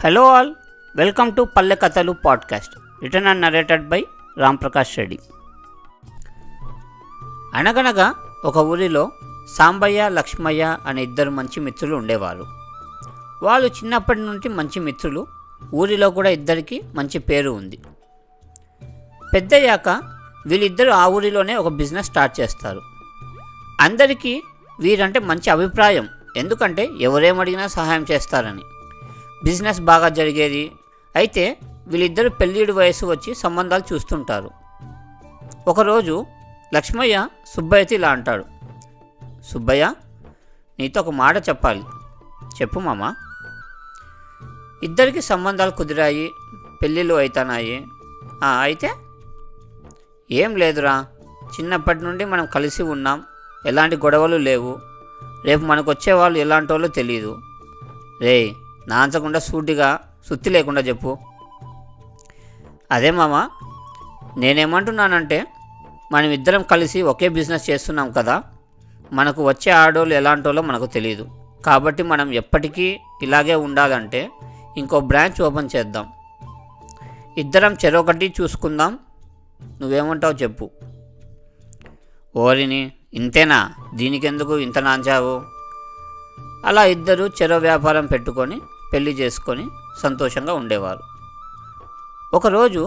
Hello all, welcome to పల్లె కథలు podcast return and narrated by Ram Prakash Reddy. అనగనగా ఒక ఊరిలో సాంబయ్య, లక్ష్మయ్య అనే ఇద్దరు మంచి మిత్రులు ఉండేవారు. వాళ్ళు చిన్నప్పటి నుండి మంచి మిత్రులు. ఊరిలో కూడా ఇద్దరికి మంచి పేరు ఉంది. పెద్దయ్యాక వీళ్ళిద్దరూ ఆ ఊరిలోనే ఒక బిజినెస్ స్టార్ట్ చేస్తారు. అందరికీ వీరంటే మంచి అభిప్రాయం, ఎందుకంటే ఎవరేమడిగినా సహాయం చేస్తారని. బిజినెస్ బాగా జరిగేది. అయితే వీళ్ళిద్దరూ పెళ్ళిడి వయసు వచ్చి సంబంధాలు చూస్తుంటారు. ఒకరోజు లక్ష్మయ్య సుబ్బయ్యతో ఇలా అంటాడు, సుబ్బయ్య, నీతో ఒక మాట చెప్పాలి. చెప్పు మామ. ఇద్దరికి సంబంధాలు కుదిరాయి, పెళ్ళిళ్ళు అవుతున్నాయి. అయితే ఏం లేదురా, చిన్నప్పటి నుండి మనం కలిసి ఉన్నాం, ఎలాంటి గొడవలు లేవు. రేపు మనకు వచ్చేవాళ్ళు ఎలాంటి వాళ్ళు తెలియదు. రే, నాంచకుండా సూటిగా సుత్తి లేకుండా చెప్పు. అదే మామ, నేనేమంటున్నానంటే మనం ఇద్దరం కలిసి ఒకే బిజినెస్ చేస్తున్నాం కదా, మనకు వచ్చే ఆడోళ్ళు ఎలాంటి వాళ్ళో మనకు తెలియదు. కాబట్టి మనం ఎప్పటికీ ఇలాగే ఉండాలంటే ఇంకో బ్రాంచ్ ఓపెన్ చేద్దాం. ఇద్దరం చెరొకటి చూసుకుందాం. నువ్వేమంటావు చెప్పు. ఓరిని, ఇంతేనా? దీనికెందుకు ఇంత నాంచావు? అలా ఇద్దరు చెరో వ్యాపారం పెట్టుకొని పెళ్లి చేసుకొని సంతోషంగా ఉండేవారు. ఒకరోజు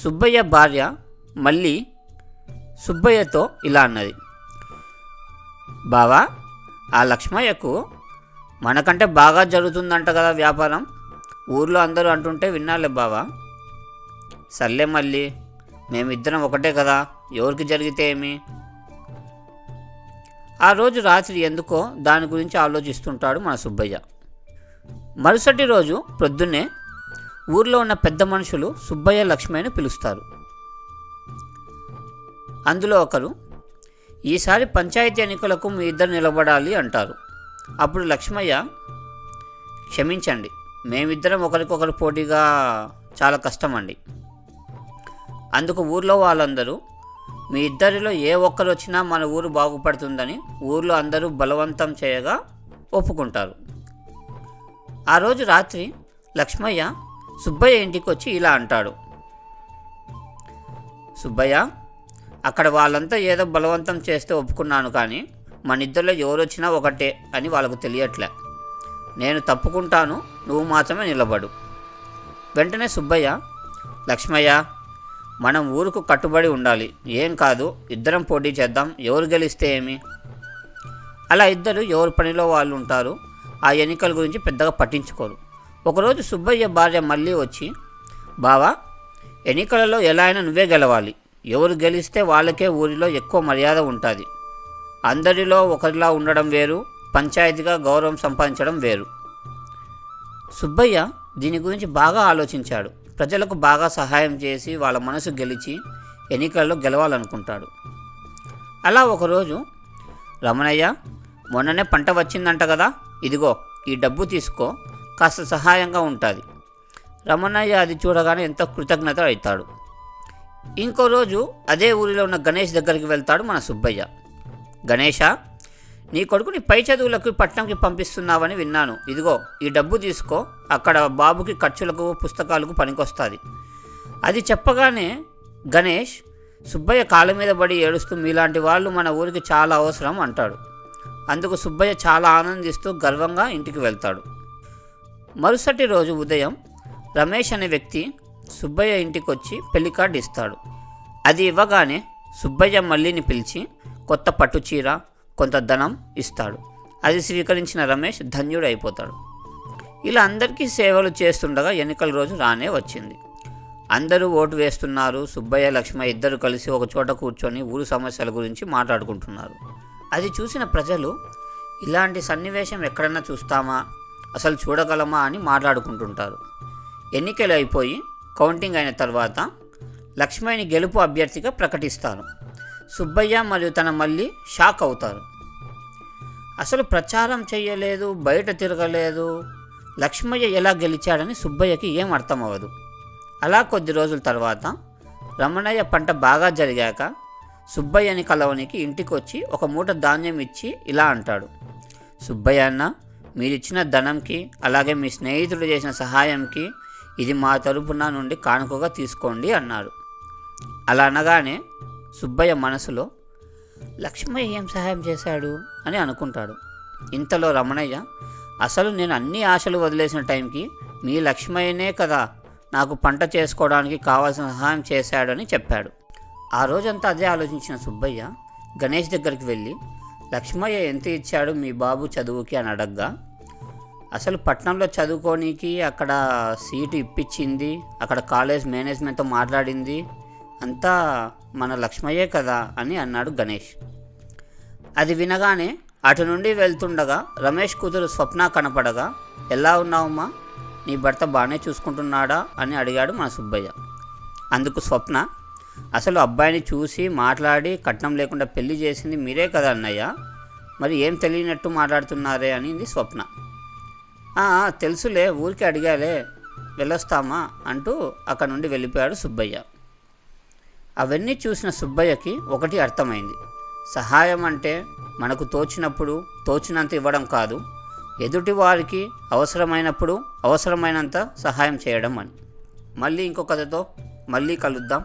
సుబ్బయ్య భార్య మళ్ళీ సుబ్బయ్యతో ఇలా అన్నది, బావా, ఆ లక్ష్మయ్యకు మనకంటే బాగా జరుగుతుందంట కదా వ్యాపారం. ఊర్లో అందరూ అంటుంటే విన్నాలే బావా. సర్లే, మళ్ళీ మేమిద్దరం ఒకటే కదా, ఎవరికి జరిగితే ఏమి? ఆ రోజు రాత్రి ఎందుకో దాని గురించి ఆలోచిస్తుంటాడు మన సుబ్బయ్య. మరుసటి రోజు ప్రొద్దున్నే ఊర్లో ఉన్న పెద్ద మనుషులు సుబ్బయ్య, లక్ష్మయ్యను పిలుస్తారు. అందులో ఒకరు, ఈసారి పంచాయతీ ఎన్నికలకు మీ ఇద్దరు నిలబడాలి అంటారు. అప్పుడు లక్ష్మయ్య, క్షమించండి, మేమిద్దరం ఒకరికొకరు పోటీగా చాలా కష్టమండి. అందుకు ఊర్లో వాళ్ళందరూ, మీ ఇద్దరిలో ఏ ఒక్కరు వచ్చినా మన ఊరు బాగుపడుతుందని ఊర్లో అందరూ బలవంతం చేయగా ఒప్పుకుంటారు. ఆ రోజు రాత్రి లక్ష్మయ్య సుబ్బయ్య ఇంటికి వచ్చి ఇలా అంటాడు, సుబ్బయ్య, అక్కడ వాళ్ళంతా ఏదో బలవంతం చేస్తే ఒప్పుకున్నాను, కానీ మన ఇద్దరిలో ఎవరు వచ్చినా ఒకటే అని వాళ్ళకు తెలియట్లే. నేను తప్పుకుంటాను, నువ్వు మాత్రమే నిలబడు. వెంటనే సుబ్బయ్య, లక్ష్మయ్య, మనం ఊరుకు కట్టుబడి ఉండాలి. ఏం కాదు, ఇద్దరం పోటీ చేద్దాం, ఎవరు గెలిస్తే ఏమి? అలా ఇద్దరు ఎవరి పనిలో వాళ్ళు ఉంటారు. ఆ ఎన్నికల గురించి పెద్దగా పట్టించుకోరు. ఒకరోజు సుబ్బయ్య భార్య మళ్ళీ వచ్చి, బావా, ఎన్నికలలో ఎలా అయినా నువ్వే గెలవాలి. ఎవరు గెలిస్తే వాళ్ళకే ఊరిలో ఎక్కువ మర్యాద ఉంటుంది. అందరిలో ఒకరిలా ఉండడం వేరు, పంచాయతీగా గౌరవం సంపాదించడం వేరు. సుబ్బయ్య దీని గురించి బాగా ఆలోచించాడు. ప్రజలకు బాగా సహాయం చేసి వాళ్ళ మనసు గెలిచి ఎన్నికల్లో గెలవాలనుకుంటాడు. అలా ఒకరోజు, రమణయ్య, మొన్ననే పంట వచ్చిందంట కదా, ఇదిగో ఈ డబ్బు తీసుకో, కాస్త సహాయంగా ఉంటుంది. రమణయ్య అది చూడగానే ఎంతో కృతజ్ఞత అవుతాడు. ఇంకో రోజు అదే ఊరిలో ఉన్న గణేష్ దగ్గరికి వెళ్తాడు మన సుబ్బయ్య. గణేష, నీ కొడుకుని పై చదువులకు పట్నంకి పంపిస్తున్నావని విన్నాను. ఇదిగో ఈ డబ్బు తీసుకో, అక్కడ బాబుకి ఖర్చులకు పుస్తకాలకు పనికొస్తుంది. అది చెప్పగానే గణేష్ సుబ్బయ్య కాళ్ళ మీద పడి ఏడుస్తూ, మీలాంటి వాళ్ళు మన ఊరికి చాలా అవసరం అంటాడు. అందుకు సుబ్బయ్య చాలా ఆనందిస్తూ గర్వంగా ఇంటికి వెళ్తాడు. మరుసటి రోజు ఉదయం రమేష్ అనే వ్యక్తి సుబ్బయ్య ఇంటికి వచ్చి పెళ్లి కార్డు ఇస్తాడు. అది ఇవ్వగానే సుబ్బయ్య మల్లిని పిలిచి కొత్త పట్టు చీర, కొంత ధనం ఇస్తాడు. అది స్వీకరించిన రమేష్ ధన్యుడు అయిపోతాడు. ఇలా అందరికీ సేవలు చేస్తుండగా ఎన్నికల రోజు రానే వచ్చింది. అందరూ ఓటు వేస్తున్నారు. సుబ్బయ్య, లక్ష్మయ్య ఇద్దరు కలిసి ఒక చోట కూర్చొని ఊరు సమస్యల గురించి మాట్లాడుకుంటున్నారు. అది చూసిన ప్రజలు, ఇలాంటి సన్నివేశం ఎక్కడన్నా చూస్తామా, అసలు చూడగలమా అని మాట్లాడుకుంటుంటారు. ఎన్నికలు అయిపోయి కౌంటింగ్ అయిన తర్వాత లక్ష్మయ్యని గెలుపు అభ్యర్థిగా ప్రకటిస్తారు. సుబ్బయ్య మరియు తన మళ్ళీ షాక్ అవుతారు. అసలు ప్రచారం చెయ్యలేదు, బయట తిరగలేదు, లక్ష్మయ్య ఎలా గెలిచాడని సుబ్బయ్యకి ఏం అర్థం అవ్వదు. అలా కొద్ది రోజుల తర్వాత రమణయ్య పంట బాగా జరిగాక సుబ్బయ్యని కలవనికి ఇంటికి వచ్చి ఒక మూట ధాన్యం ఇచ్చి ఇలా అంటాడు, సుబ్బయ్య అన్న, మీరిచ్చిన ధనంకి అలాగే మీ స్నేహితుడు చేసిన సహాయంకి ఇది మా తరపున నుండి కానుకగా తీసుకోండి అన్నారు. అలా అనగానే సుబ్బయ్య మనసులో లక్ష్మయ్య ఏం సహాయం చేశాడు అని అనుకుంటాడు. ఇంతలో రమణయ్య, అసలు నేను అన్ని ఆశలు వదిలేసిన టైంకి మీ లక్ష్మయ్యనే కదా నాకు పంట చేసుకోవడానికి కావాల్సిన సహాయం చేశాడని చెప్పాడు. ఆ రోజంతా అదే ఆలోచించిన సుబ్బయ్య గణేష్ దగ్గరికి వెళ్ళి, లక్ష్మయ్య ఎంత ఇచ్చాడు మీ బాబు చదువుకి అని అడగ్గా, అసలు పట్నంలో చదువుకోనికి అక్కడ సీటు ఇప్పించింది, అక్కడ కాలేజ్ మేనేజ్మెంట్తో మాట్లాడింది అంతా మన లక్ష్మయ్యే కదా అని అన్నాడు గణేష్. అది వినగానే అటు నుండి వెళ్తుండగా రమేష్ కూతురు స్వప్న కనపడగా, ఎలా ఉన్నావమ్మా, నీ భర్త బాగానే చూసుకుంటున్నాడా అని అడిగాడు మన సుబ్బయ్య. అందుకు స్వప్న, అసలు అబ్బాయిని చూసి మాట్లాడి కట్నం లేకుండా పెళ్లి చేసింది మీరే కదా అన్నయ్య, మరి ఏం తెలియనట్టు మాట్లాడుతున్నారే అనింది స్వప్న. తెలుసులే, ఊరికి అడిగాలే, వెళ్ళొస్తామా అంటూ అక్కడ నుండి వెళ్ళిపోయాడు సుబ్బయ్య. అవన్నీ చూసిన సుబ్బయ్యకి ఒకటి అర్థమైంది, సహాయం అంటే మనకు తోచినప్పుడు తోచినంత ఇవ్వడం కాదు, ఎదుటి వారికి అవసరమైనప్పుడు అవసరమైనంత సహాయం చేయడం అని. మళ్ళీ ఇంకో కథతో మళ్ళీ కలుద్దాం.